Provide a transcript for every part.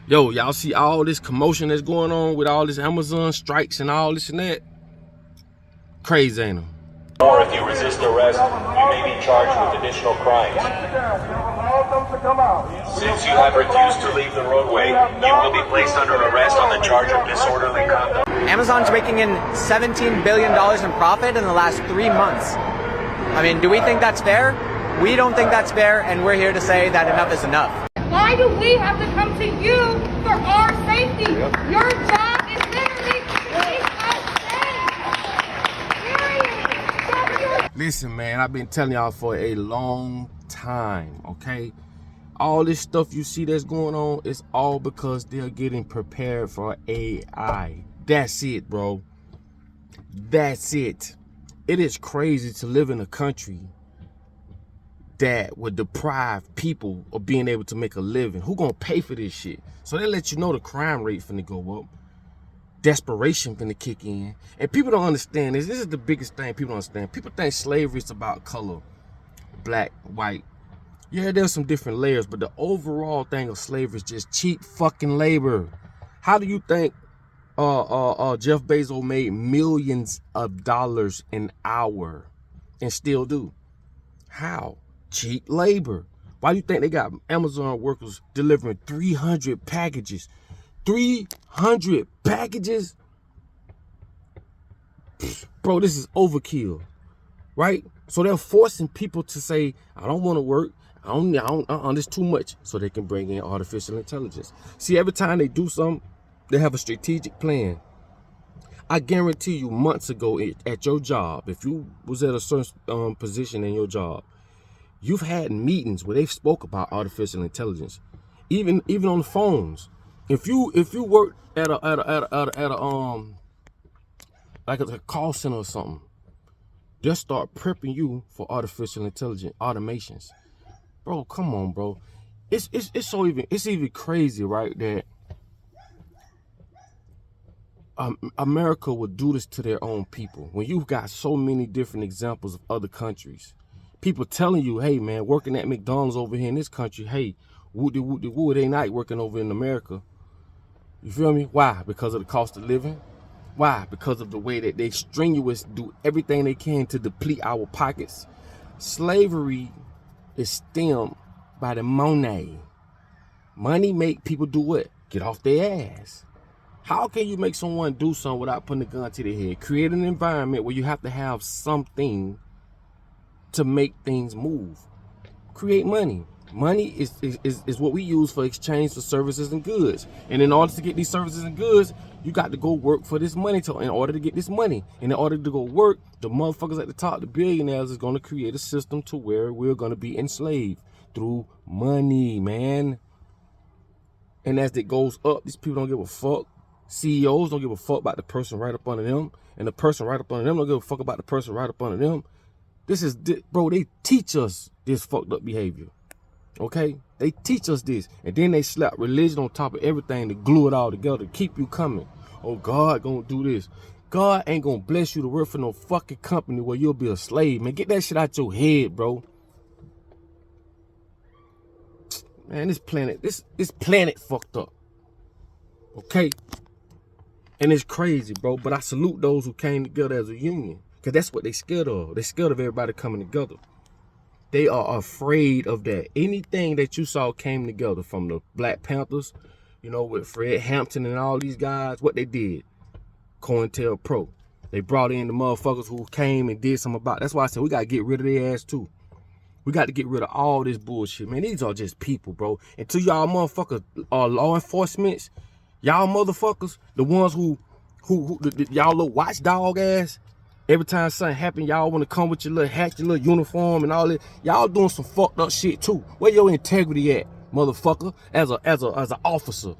Yo, y'all see all this commotion that's going on with all this Amazon strikes and all this and that? Crazy, ain't it? Or if you resist arrest, you may be charged with additional crimes. Since you have refused to leave the roadway, you will be placed under arrest on the charge of disorderly conduct. Amazon's raking in $17 billion in profit in the last 3 months. I mean, do we think that's fair? We don't think that's fair, and we're here to say that enough is enough. Why do we have to come to you for our safety? Your job is literally to keep us safe. Period. Listen, man, I've been telling y'all for a long time, okay? All this stuff you see that's going on is all because they're getting prepared for AI. That's it, bro. That's it. It is crazy to live in a country that would deprive people of being able to make a living. Who gonna pay for this shit? So they let you know the crime rate finna go up. Desperation finna kick in. And people don't understand this. This is the biggest thing people don't understand. People think slavery is about color. Black, white. Yeah, there's some different layers, but the overall thing of slavery is just cheap fucking labor. How do you think Jeff Bezos made millions of dollars an hour and still do? How? Cheap labor. Why do you think they got Amazon workers delivering 300 packages? 300 packages? Bro, this is overkill, right? So they're forcing people to say, I don't want to work. This too much, so they can bring in artificial intelligence. See, every time they do something, they have a strategic plan. I guarantee you months ago at your job, if you was at a certain position in your job, you've had meetings where they've spoke about artificial intelligence, even on the phones. If you work at a like a call center or something, they'll start prepping you for artificial intelligence automations. Bro, come on, bro. It's even crazy, right? That America would do this to their own people when you've got so many different examples of other countries. People telling you, hey man, working at McDonald's over here in this country, hey, woo, they not working over in America. You feel me? Why? Because of the cost of living. Why? Because of the way that they strenuous do everything they can to deplete our pockets. Slavery is stemmed by the money. Money make people do what? Get off their ass. How can you make someone do something without putting a gun to their head? Create an environment where you have to have something to make things move. Create money. Money is what we use for exchange for services and goods. And in order to get these services and goods, you got to go work for this money in order to get this money. And in order to go work, the motherfuckers at the top, the billionaires, is going to create a system to where we're going to be enslaved through money, man. And as it goes up, these people don't give a fuck. CEOs don't give a fuck about the person right up under them. And the person right up under them don't give a fuck about the person right up under them. Bro, they teach us this fucked up behavior. Okay? They teach us this. And then they slap religion on top of everything to glue it all together, to keep you coming. Oh, God gonna do this. God ain't gonna bless you to work for no fucking company where you'll be a slave, man. Get that shit out your head, bro. Man, this planet fucked up. Okay? And it's crazy, bro. But I salute those who came together as a union. Because that's what they scared of. They scared of everybody coming together. They are afraid of that. Anything that you saw came together, from the Black Panthers, you know, with Fred Hampton and all these guys, what they did, COINTELPRO. They brought in the motherfuckers who came and did something about it. That's why I said we got to get rid of their ass too. We got to get rid of all this bullshit, man. These are just people, bro. And to y'all motherfuckers, law enforcements, y'all motherfuckers, the ones who y'all little watchdog ass, every time something happen, y'all want to come with your little hat, your little uniform and all that. Y'all doing some fucked up shit too. Where your integrity at, motherfucker, as an officer?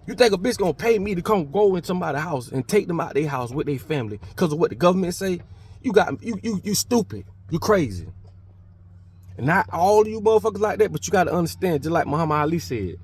You think a bitch gonna pay me to come go in somebody's house and take them out their house with their family because of what the government say? You stupid. You crazy. And not all of you motherfuckers like that, but you gotta understand, just like Muhammad Ali said,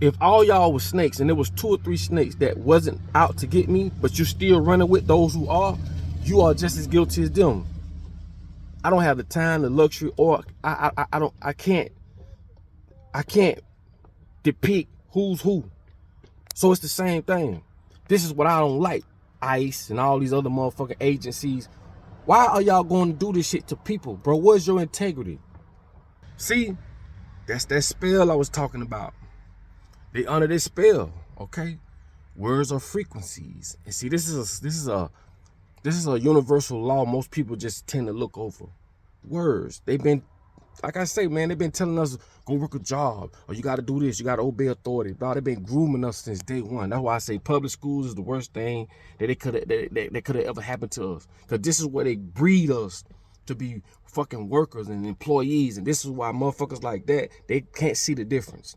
if all y'all was snakes and there was 2 or 3 snakes that wasn't out to get me, but you still running with those who are, you are just as guilty as them. I don't have the time, the luxury, or I can't depict Who's who? So it's the same thing. This is what I don't like. ICE and all these other motherfucking agencies. Why are y'all going to do this shit to people, bro? Where's your integrity? See, that's that spell I was talking about. They under this spell, okay? Words are frequencies. And see, this is a universal law most people just tend to look over. Words. They've been, like I say, man, they've been telling us, go work a job, or you got to do this, you got to obey authority. Bro, they've been grooming us since day one. That's why I say public schools is the worst thing that could have ever happened to us. Because this is where they breed us to be fucking workers and employees. And this is why motherfuckers like that, they can't see the difference.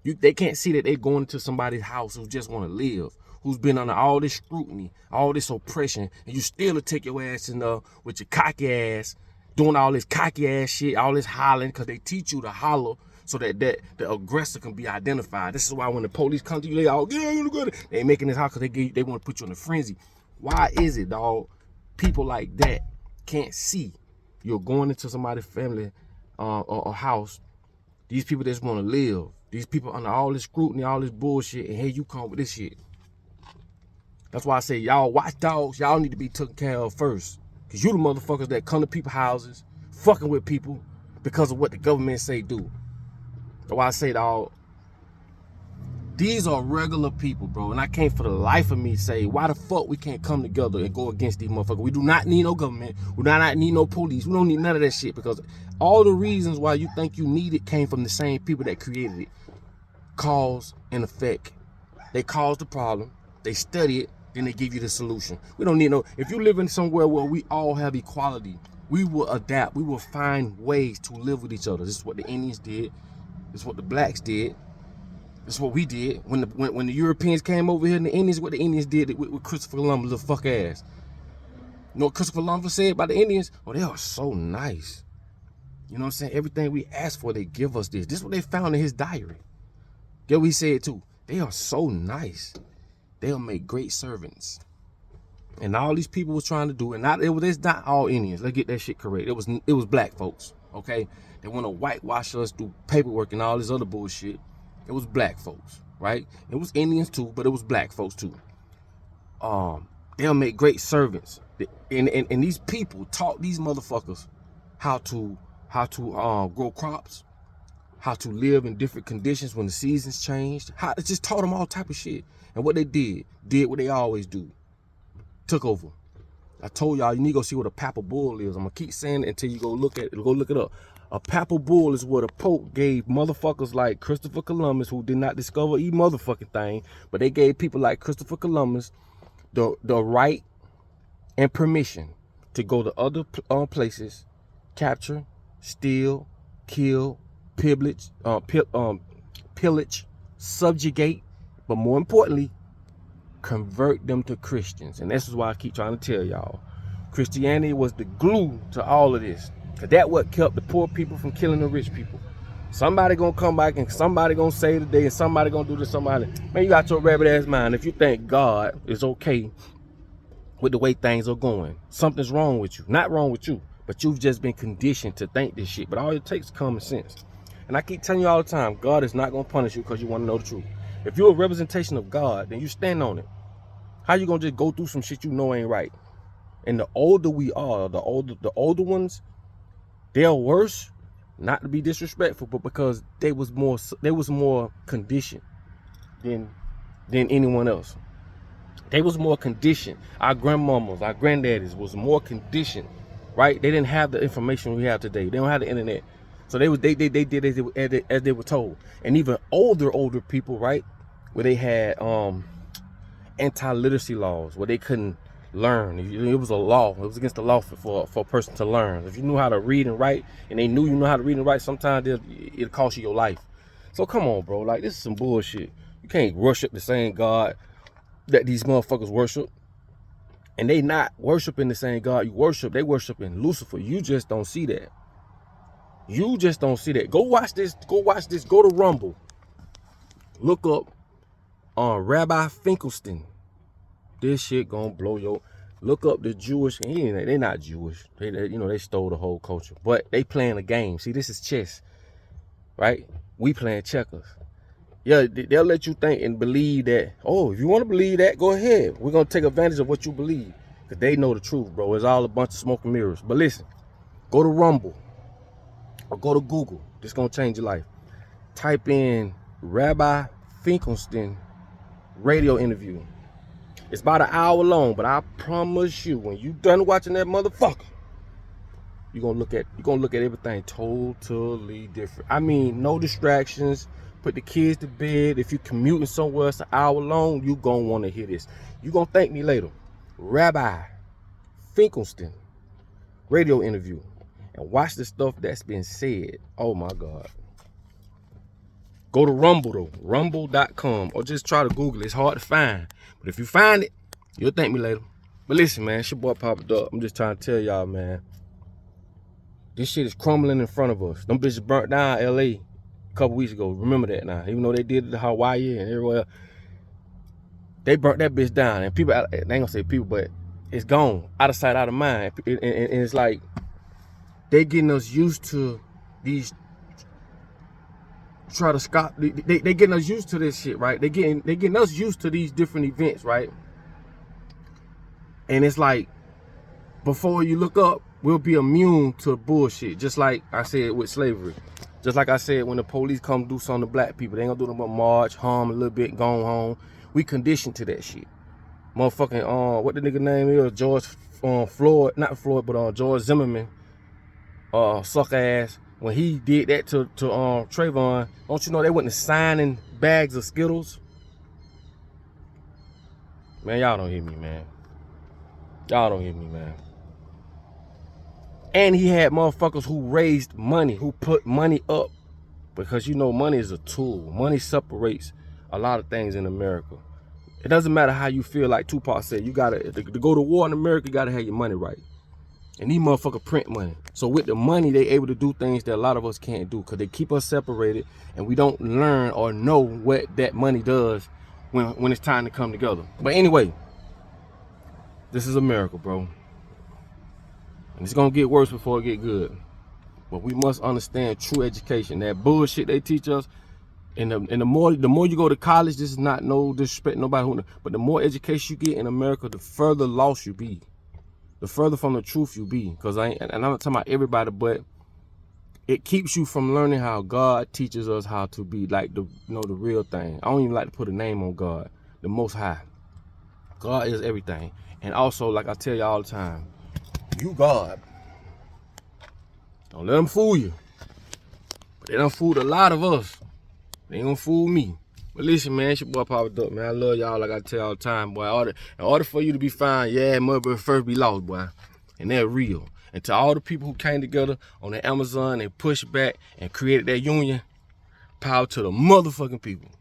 They can't see that they're going to somebody's house who just want to live, who's been under all this scrutiny, all this oppression, and you still to take your ass in there with your cocky ass, doing all this cocky ass shit, all this hollering, because they teach you to holler so that the aggressor can be identified. This is why when the police come to you, they all, yeah, you good. They ain't making this house because they want to put you in a frenzy. Why is it, dog? People like that can't see you're going into somebody's family or house. These people just want to live. These people under all this scrutiny, all this bullshit, and here you come with this shit. That's why I say, y'all watchdogs, y'all need to be taken care of first. Because you the motherfuckers that come to people's houses, fucking with people because of what the government say do. That's why I say, dog, these are regular people, bro. And I can't for the life of me say, why the fuck we can't come together and go against these motherfuckers? We do not need no government. We do not need no police. We don't need none of that shit, because all the reasons why you think you need it came from the same people that created it. Cause and effect. They caused the problem. They study it. Then they give you the solution. We don't need no, if you live in somewhere where we all have equality, we will adapt. We will find ways to live with each other. This is what the Indians did. This is what the blacks did. This is what we did. When the Europeans came over here and the Indians, what the Indians did with Christopher Columbus, little fuck ass. You know what Christopher Columbus said about the Indians? Oh, they are so nice. You know what I'm saying? Everything we ask for, they give us this. This is what they found in his diary. Get what he said too. They are so nice. They'll make great servants. And all these people was trying to do, and it's not all Indians. Let's get that shit correct. It was black folks, okay? They want to whitewash us, do paperwork and all this other bullshit. It was black folks, right? It was Indians too, but it was black folks too. They'll make great servants. And these people taught these motherfuckers how to grow crops, how to live in different conditions when the seasons changed. It just taught them all type of shit. And what they did what they always do. Took over. I told y'all, you need to go see what a papal bull is. I'm gonna keep saying it until you go look it up. A papal bull is what a pope gave motherfuckers like Christopher Columbus, who did not discover a motherfucking thing, but they gave people like Christopher Columbus the right and permission to go to other places, capture, steal, kill, pillage, subjugate, but more importantly, convert them to Christians. And this is why I keep trying to tell y'all, Christianity was the glue to all of this. Cause that's what kept the poor people from killing the rich people. Somebody gonna come back and somebody gonna save the day and somebody gonna do this, somebody. Man, you got your rabbit ass mind. If you think God is okay with the way things are going, something's wrong with you. Not wrong with you, but you've just been conditioned to think this shit. But all it takes is common sense. And I keep telling you all the time, God is not gonna punish you because you want to know the truth. If you're a representation of God, then you stand on it. How you gonna just go through some shit you know ain't right? And the older we are, the older ones, they're worse, not to be disrespectful, but because they was more conditioned than anyone else. They was more conditioned. Our grandmamas, our granddaddies was more conditioned, right? They didn't have the information we have today. They don't have the internet. So they did as they were told. And even older people, right? Where they had anti-literacy laws, where they couldn't learn. It was a law. It was against the law for a person to learn. If you knew how to read and write, and they knew you know how to read and write, sometimes it'll cost you your life. So come on, bro. Like, this is some bullshit. You can't worship the same God that these motherfuckers worship. And they not worshiping the same God you worship. They worshiping Lucifer. You just don't see that. You just don't see that. Go watch this. Go to Rumble. Look up Rabbi Finkelstein. This shit gonna blow your. Look up the Jewish. They're not Jewish. They stole the whole culture. But they playing a game. See, this is chess, right? We playing checkers. Yeah, they'll let you think and believe that. Oh, if you want to believe that, go ahead. We're gonna take advantage of what you believe, cause they know the truth, bro. It's all a bunch of smoke and mirrors. But listen, go to Rumble or go to Google. This gonna change your life. Type in Rabbi Finkelstein radio interview. It's about an hour long, but I promise you, when you done watching that motherfucker, you're gonna look at everything totally different. I mean, no distractions. Put the kids to bed. If you're commuting somewhere, it's an hour long, you gonna want to hear this. You gonna thank me later. Rabbi Finkelstein radio interview, and watch the stuff that's been said. Oh my God. Go to Rumble though, rumble.com, or just try to Google it. It's hard to find, but if you find it, you'll thank me later. But listen, man, it's your boy Papa Duck. I'm just trying to tell y'all, man, this shit is crumbling in front of us. Them bitches burnt down LA a couple weeks ago. Remember that now. Even though they did it to Hawaii and everywhere, they burnt that bitch down. And people, they ain't gonna say people, but it's gone. Out of sight, out of mind. And it's like, they getting us used to these, try to stop, they getting us used to this shit, right? They getting us used to these different events, right? And it's like, before you look up, we'll be immune to bullshit. Just like I said with slavery. Just like I said, when the police come do something to black people, they ain't gonna do nothing but march, harm a little bit, go home. We conditioned to that shit. Motherfucking, what the nigga name is? George Floyd, not Floyd, but George Zimmerman, suck ass. When he did that to Trayvon, don't you know they wasn't signing bags of Skittles? Man, y'all don't hear me, man. Y'all don't hear me, man. And he had motherfuckers who raised money, who put money up. Because you know money is a tool. Money separates a lot of things in America. It doesn't matter how you feel, like Tupac said. You gotta, to go to war in America, you gotta have your money right. And these motherfuckers print money. So with the money, they able to do things that a lot of us can't do. Because they keep us separated and we don't learn or know what that money does when it's time to come together. But anyway, this is America, bro. And it's gonna get worse before it get good. But we must understand true education. That bullshit they teach us, and the more you go to college, this is not no disrespect nobody, but the more education you get in America, the further lost you be. The further from the truth you be. Because I'm not talking about everybody, but it keeps you from learning how God teaches us how to be, like the real thing. I don't even like to put a name on God, the Most High. God is everything. And also, like I tell you all the time, you God. Don't let them fool you. But they done fooled a lot of us. They ain't gonna fool me. But listen, man, it's your boy Papa Duck, man. I love y'all like I tell you all the time, boy. In order for you to be fine, yeah, mother first be lost, boy. And they're real. And to all the people who came together on the Amazon and pushed back and created that union, power to the motherfucking people.